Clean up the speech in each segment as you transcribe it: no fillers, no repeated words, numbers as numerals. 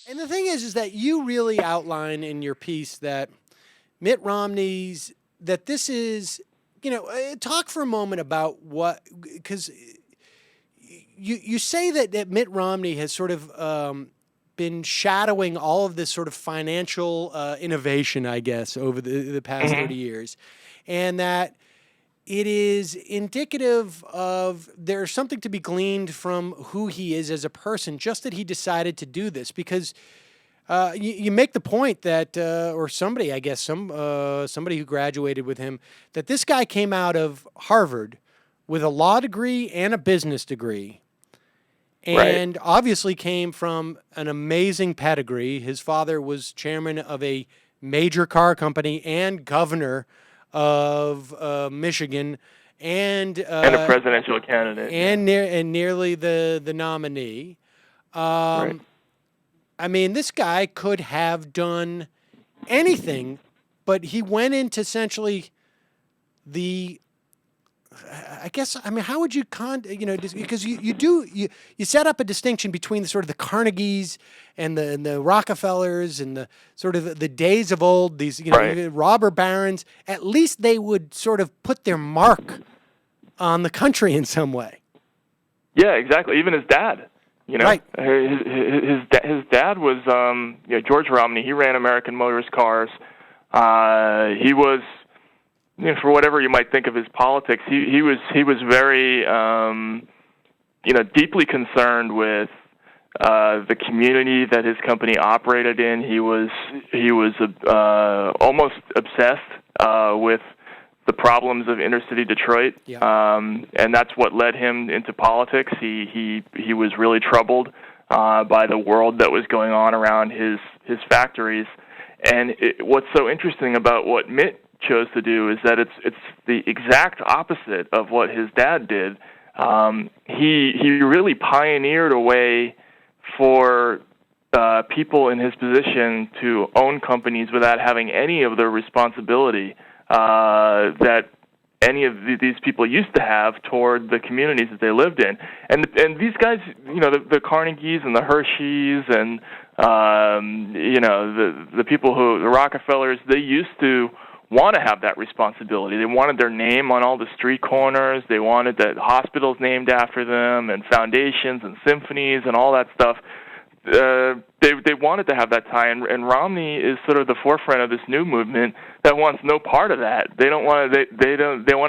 And the thing is that you really outline in your piece that Mitt Romney's, that this is, talk for a moment about what, because you say that Mitt Romney has sort of been shadowing all of this sort of financial innovation, I guess, over the past 30 years, and that it is indicative of there's something to be gleaned from who he is as a person, just that he decided to do this. Because you make the point that, or somebody, I guess, somebody who graduated with him, that this guy came out of Harvard with a law degree and a business degree, and obviously came from an amazing pedigree. His father was chairman of a major car company and governor of Michigan, and a presidential candidate, and nearly the nominee. I mean, this guy could have done anything, but he went into essentially the. I guess, I mean, how would you because you set up a distinction between the sort of the Carnegies and the Rockefellers and the sort of the days of old, these, robber barons. At least they would sort of put their mark on the country in some way. Yeah, exactly. Even his dad, Right. His dad was, George Romney. He ran American Motors cars. He was, for whatever you might think of his politics, he was very, deeply concerned with the community that his company operated in. He was almost obsessed with the problems of inner city Detroit, and that's what led him into politics. He was really troubled by the world that was going on around his factories. And what's so interesting about what Mitt chose to do is that it's the exact opposite of what his dad did. He really pioneered a way for people in his position to own companies without having any of the responsibility that any of these people used to have toward the communities that they lived in. And these guys, the Carnegies and the Hershey's and the people the Rockefellers, they used to want to have that responsibility. They wanted their name on all the street corners. They wanted the hospitals named after them and foundations and symphonies and all that stuff. They wanted to have that tie, and Romney is sort of the forefront of this new movement that wants no part of that. They want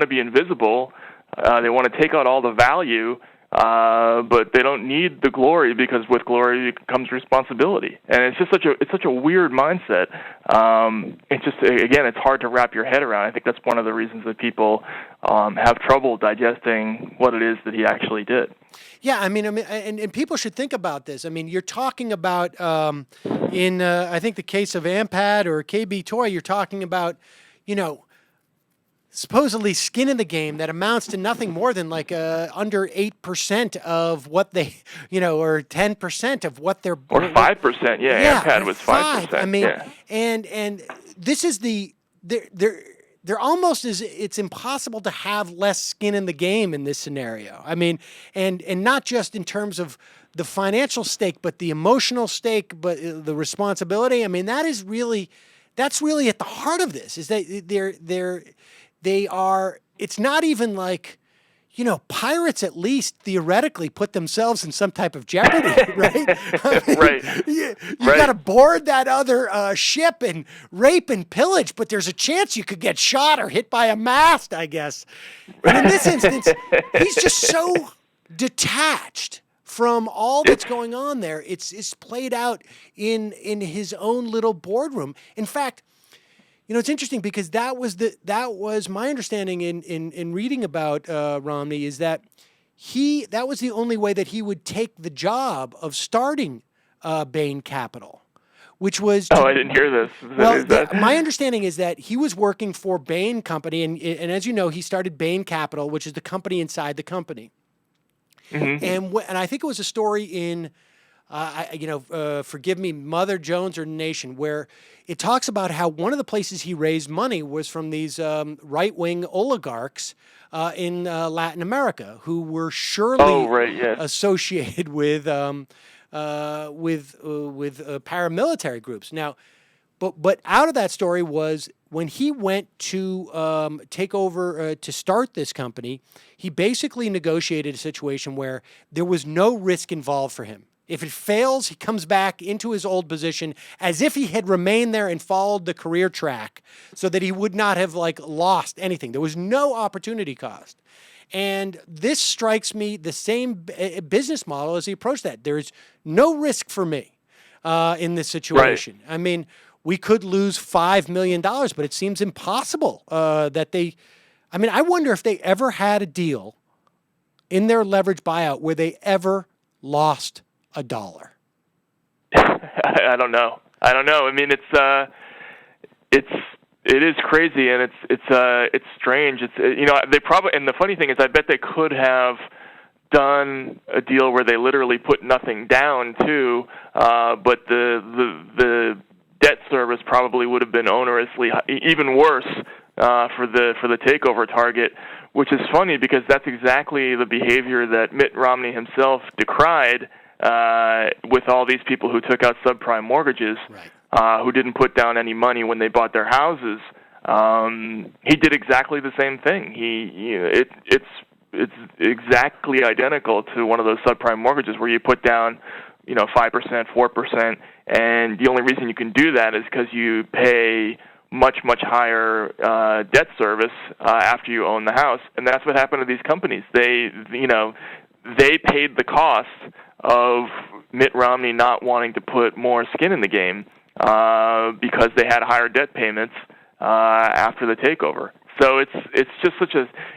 to be invisible. They want to take out all the value, but they don't need the glory, because with glory comes responsibility. And it's just such a weird mindset. It's just, again, it's hard to wrap your head around. I think that's one of the reasons that people have trouble digesting what it is that he actually did. Yeah, I mean, and people should think about this. I mean, you're talking about in I think the case of Ampad or KB Toy, you're talking about, supposedly skin in the game that amounts to nothing more than like under 8% of what they, or 10% of what they're, or 5%. Yeah, Ampad was 5%. I mean, yeah. and this is they're almost as it's impossible to have less skin in the game in this scenario. I mean, and not just in terms of the financial stake, but the emotional stake, but the responsibility. I mean, that's really at the heart of this. Is that they are. It's not even like, pirates at least theoretically put themselves in some type of jeopardy, right? I mean, Right. You got to board that other ship and rape and pillage, but there's a chance you could get shot or hit by a mast, I guess. And in this instance, he's just so detached from all that's going on there. It's played out in his own little boardroom. In fact, it's interesting because that was my understanding in reading about Romney, is that that was the only way that he would take the job of starting Bain Capital, which was I didn't hear this. My understanding is that he was working for Bain Company, and as you know, he started Bain Capital, which is the company inside the company. Mm-hmm. And I think it was a story in forgive me, Mother Jones or Nation, where it talks about how one of the places he raised money was from these right-wing oligarchs in Latin America, who were surely associated with paramilitary groups. Now, but out of that story was when he went to take over to start this company, he basically negotiated a situation where there was no risk involved for him. If it fails, he comes back into his old position as if he had remained there and followed the career track so that he would not have lost anything. There was no opportunity cost. And this strikes me the same business model as he approached that. There's no risk for me in this situation. Right. I mean, we could lose $5 million, but it seems impossible that they... I mean, I wonder if they ever had a deal in their leverage buyout where they ever lost $1. I don't know. I mean, it is crazy, and it's strange. They probably, and the funny thing is, I bet they could have done a deal where they literally put nothing down too, but the debt service probably would have been onerously even worse for the takeover target. Which is funny because that's exactly the behavior that Mitt Romney himself decried with all these people who took out subprime mortgages. Right. Who didn't put down any money when they bought their houses. He did exactly the same thing. It's exactly identical to one of those subprime mortgages where you put down, 5%, 4%, and the only reason you can do that is because you pay much, much higher debt service after you own the house, and that's what happened to these companies. They paid the cost of Mitt Romney not wanting to put more skin in the game. Because they had higher debt payments after the takeover. So it's just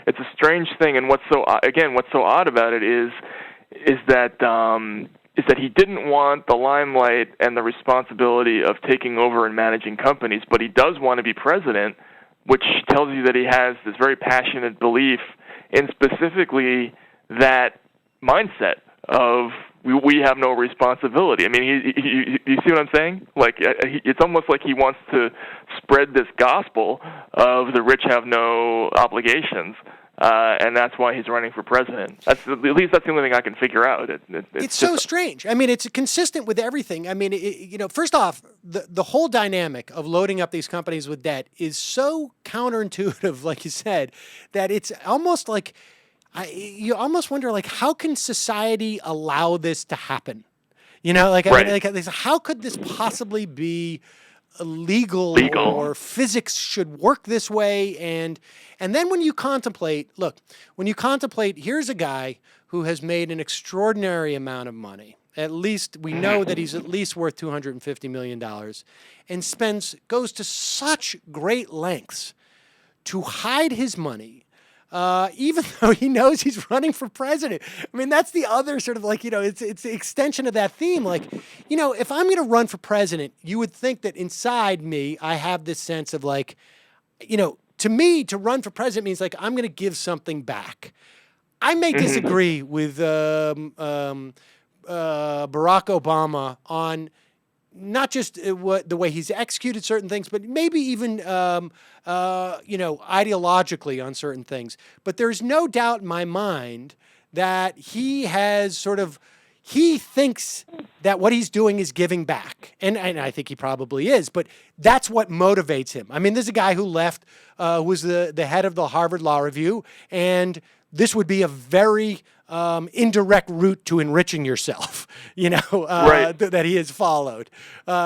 it's a strange thing. And what's so odd about it is that he didn't want the limelight and the responsibility of taking over and managing companies, but he does want to be president, which tells you that he has this very passionate belief in specifically that mindset of we have no responsibility. I mean, you see what I'm saying? It's almost like he wants to spread this gospel of the rich have no obligations, and that's why he's running for president. At least that's the only thing I can figure out. It's so strange. I mean, it's consistent with everything. I mean, first off, the whole dynamic of loading up these companies with debt is so counterintuitive, like you said, that it's almost like... you almost wonder, how can society allow this to happen? Right. How could this possibly be legal or physics should work this way? And then when you contemplate, here's a guy who has made an extraordinary amount of money. At least we know that he's at least worth $250 million and goes to such great lengths to hide his money. Even though he knows he's running for president. I mean, that's the other sort of it's the extension of that theme. If I'm going to run for president, you would think that inside me, I have this sense of to me, to run for president means I'm going to give something back. I may disagree with Barack Obama on not just the way he's executed certain things, but maybe even, ideologically on certain things. But there's no doubt in my mind that he thinks that what he's doing is giving back. And I think he probably is, but that's what motivates him. I mean, there's a guy who left, who was the head of the Harvard Law Review, and this would be a very indirect route to enriching yourself, right. That he has followed.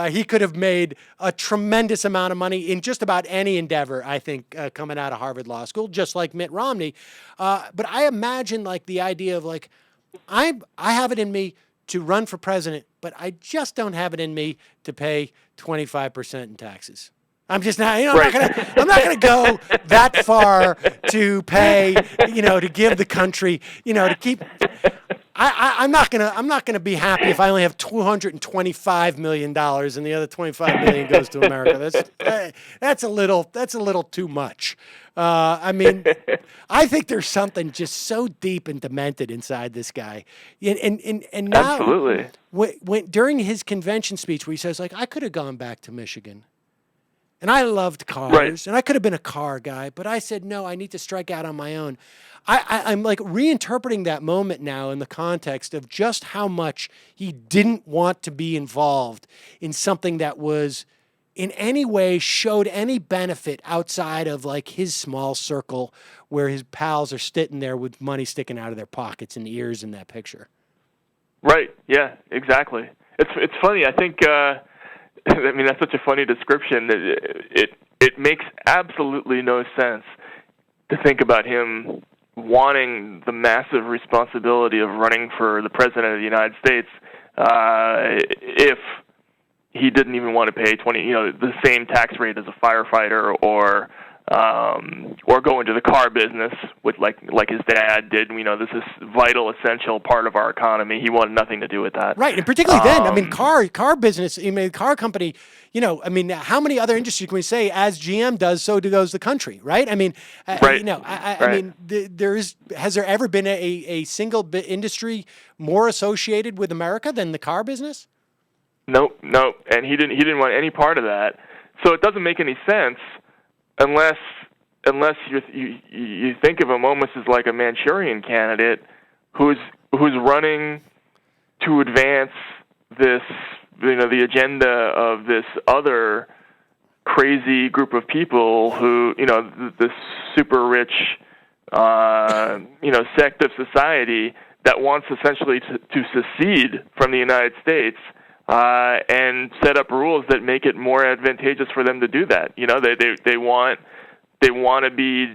He could have made a tremendous amount of money in just about any endeavor, I think, coming out of Harvard Law School, just like Mitt Romney. But I imagine the idea of I have it in me to run for president, but I just don't have it in me to pay 25% in taxes. I'm just not, right. I'm not gonna go that far to pay, to give the country, to keep. I'm not gonna be happy if I only have $225 million and the other $25 million goes to America. That's a little too much. I mean, I think there's something just so deep and demented inside this guy, and now, absolutely. When during his convention speech where he says I could have gone back to Michigan. And I loved cars, Right. and I could have been a car guy, but I said, no, I need to strike out on my own. I'm like reinterpreting that moment now in the context of just how much he didn't want to be involved in something that was in any way showed any benefit outside of like his small circle where his pals are sitting there with money sticking out of their pockets and ears in that picture. Right. Yeah, exactly. It's funny. I think I mean, that's such a funny description. It makes absolutely no sense to think about him wanting the massive responsibility of running for the president of the United States if he didn't even want to pay the same tax rate as a firefighter, or go into the car business with like his dad did. This is vital, essential part of our economy. He wanted nothing to do with that. Right, and particularly then, I mean, car business. I mean, car company. I mean, how many other industries can we say as GM does, so goes the country, right? I mean, right. I mean, has there ever been a single industry more associated with America than the car business? Nope, and he didn't want any part of that. So it doesn't make any sense unless you think of him almost as like a Manchurian candidate who's running to advance this, the agenda of this other crazy group of people who, the super rich, sect of society that wants essentially to secede from the United States. And set up rules that make it more advantageous for them to do that. They want to be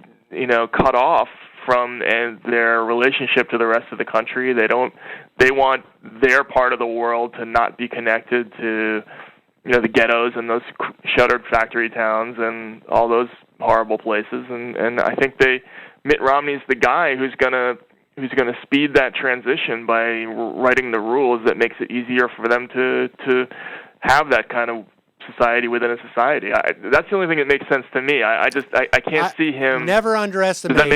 cut off from their relationship to the rest of the country. They want their part of the world to not be connected to the ghettos and those shuttered factory towns and all those horrible places. And I think Mitt Romney's the guy who's going to speed that transition by writing the rules that makes it easier for them to have that kind of society within a society. That's the only thing that makes sense to me. I can't see him. Never underestimate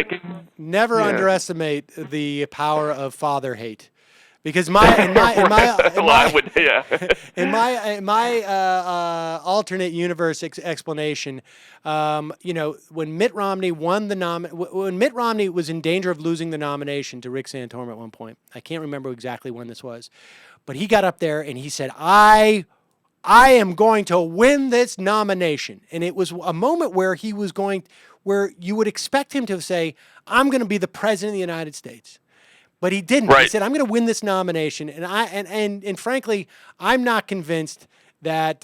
the power of father hate. Because in my alternate universe explanation, when Mitt Romney when Mitt Romney was in danger of losing the nomination to Rick Santorum at one point, I can't remember exactly when this was, but he got up there and he said, I am going to win this nomination. And it was a moment where where you would expect him to say, I'm going to be the president of the United States. But he didn't. Right. He said, "I'm going to win this nomination," and frankly, I'm not convinced that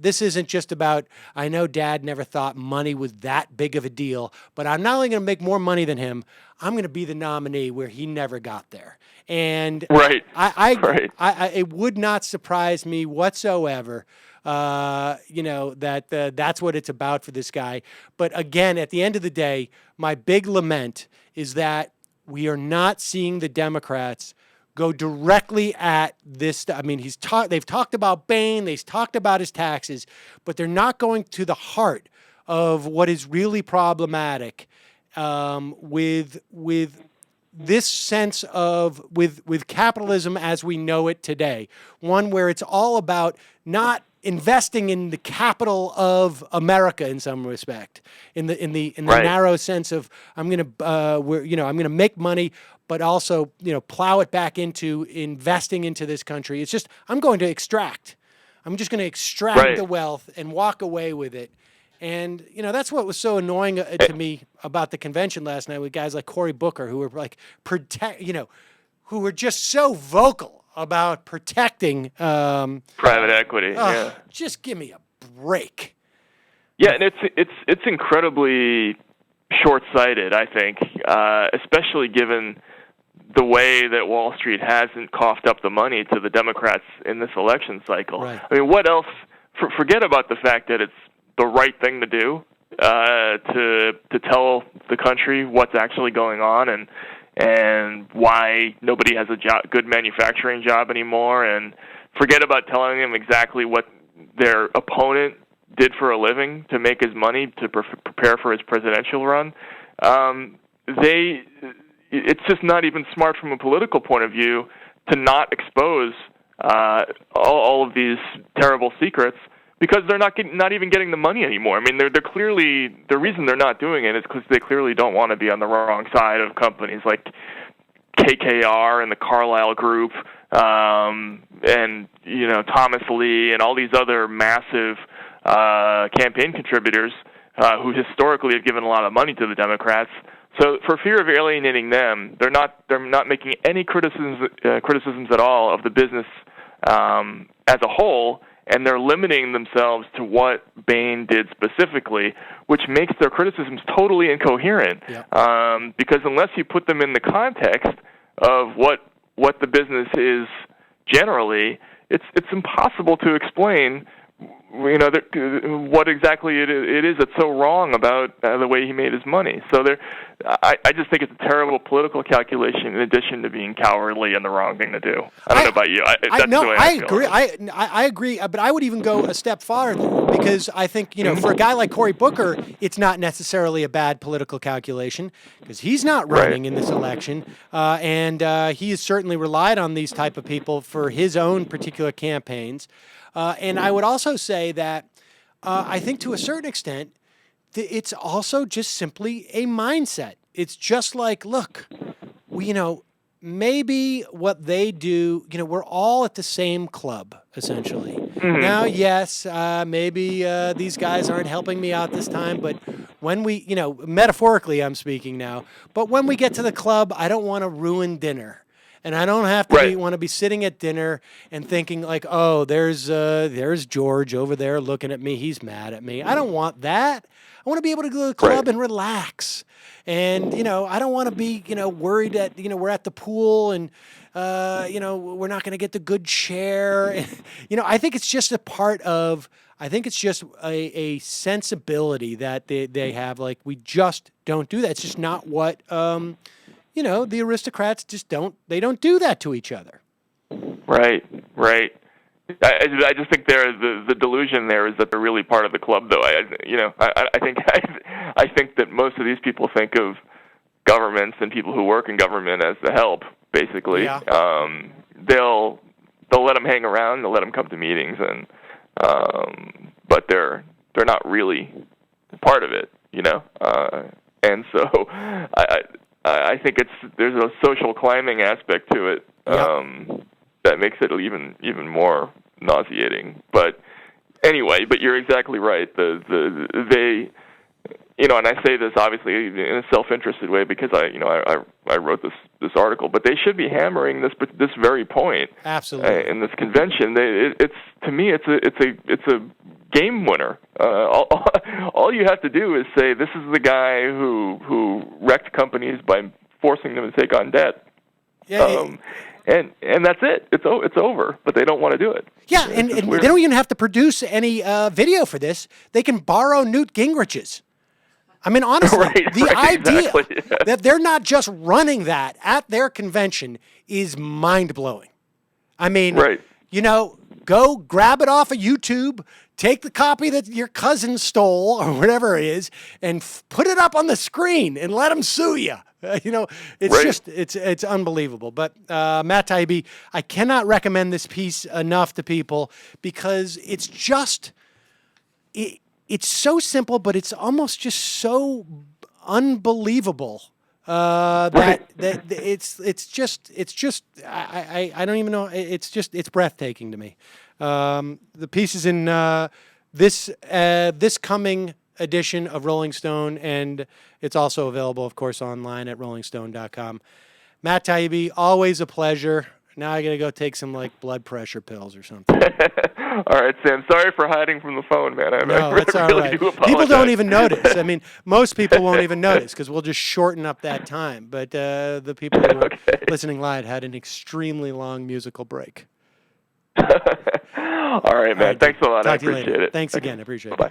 this isn't just about. I know Dad never thought money was that big of a deal, but I'm not only going to make more money than him. I'm going to be the nominee where he never got there. And right, it would not surprise me whatsoever. That's what it's about for this guy. But again, at the end of the day, my big lament is that we are not seeing the Democrats go directly at this. I mean, they've talked about Bain, they've talked about his taxes, but they're not going to the heart of what is really problematic with this sense of with capitalism as we know it today. One where it's all about not investing in the capital of America in some respect, in the right. narrow sense of I'm going to make money, but also plow it back into investing into this country. It's just I'm going to extract. I'm just going to extract right. the wealth and walk away with it. And that's what was so annoying to me about the convention last night with guys like Cory Booker who were like who were just so vocal about protecting private equity. Yeah. Just give me a break. Yeah, and it's incredibly short-sighted, I think, especially given the way that Wall Street hasn't coughed up the money to the Democrats in this election cycle. Right. I mean, what else? Forget about the fact that it's the right thing to do to tell the country what's actually going on and why nobody has a good manufacturing job anymore, and forget about telling them exactly what their opponent did for a living to make his money to prepare for his presidential run. It's just not even smart from a political point of view to not expose all of these terrible secrets because they're not even getting the money anymore. I mean, they're clearly, the reason they're not doing it is because they clearly don't want to be on the wrong side of companies like KKR and the Carlyle Group, and Thomas Lee and all these other massive campaign contributors who historically have given a lot of money to the Democrats. So for fear of alienating them, they're not making any criticisms at all of the business as a whole, and they're limiting themselves to what Bain did specifically, which makes their criticisms totally incoherent. Yeah. Because unless you put them in the context of what the business is generally, it's impossible to explain what exactly it is that's so wrong about the way he made his money. So I just think it's a terrible political calculation in addition to being cowardly and the wrong thing to do. I don't know about you. I agree. I agree, but I would even go a step farther because I think, for a guy like Cory Booker, it's not necessarily a bad political calculation because he's not running in this election, and he has certainly relied on these type of people for his own particular campaigns. And I would also say that I think to a certain extent, it's also just simply a mindset. It's just like, look, maybe what they do, we're all at the same club, essentially. Mm-hmm. Now, yes, maybe these guys aren't helping me out this time, but when we, metaphorically I'm speaking now, but when we get to the club, I don't want to ruin dinner. And I don't have to want to be sitting at dinner and thinking like, oh, there's George over there looking at me. He's mad at me. I don't want that. I want to be able to go to the club and relax. And, I don't want to be, worried that, we're at the pool and, we're not going to get the good chair. I think it's just it's just a sensibility that they have. Like, we just don't do that. It's just not what, the aristocrats just don't do that to each other. Right. I just think the delusion there is that they're really part of the club, though. I think that most of these people think of governments and people who work in government as the help, basically. Yeah. They'll let them hang around, they'll let them come to meetings, and but they're not really part of it, and so I think there's a social climbing aspect to it that makes it even more nauseating. But anyway, you're exactly right. They, and I say this obviously in a self-interested way because I wrote this article, but they should be hammering this very point. Absolutely. In this convention, to me it's a game winner. All you have to do is say this is the guy who wrecked companies by forcing them to take on debt. Yeah, and that's it. It's over. But they don't want to do it. Yeah, and they don't even have to produce any video for this. They can borrow Newt Gingrich's. I mean, honestly, the idea that they're not just running that at their convention is mind-blowing. I mean, go grab it off of YouTube, take the copy that your cousin stole or whatever it is, and put it up on the screen and let them sue you. It's just, it's unbelievable. But Matt Taibbi, I cannot recommend this piece enough to people because it's just, it's so simple, but it's almost just so unbelievable that it's just I don't even know. It's breathtaking to me. The piece is in this coming edition of Rolling Stone, and it's also available, of course, online at rollingstone.com. Matt Taibbi, always a pleasure. Now I got to go take some blood pressure pills or something. All right, Sam. Sorry for hiding from the phone, man. That's all right. People don't even notice. I mean, most people won't even notice because we'll just shorten up that time. But the people who are listening live had an extremely long musical break. All right, man. Thanks a lot. I appreciate it. Thanks again. I appreciate it. Bye.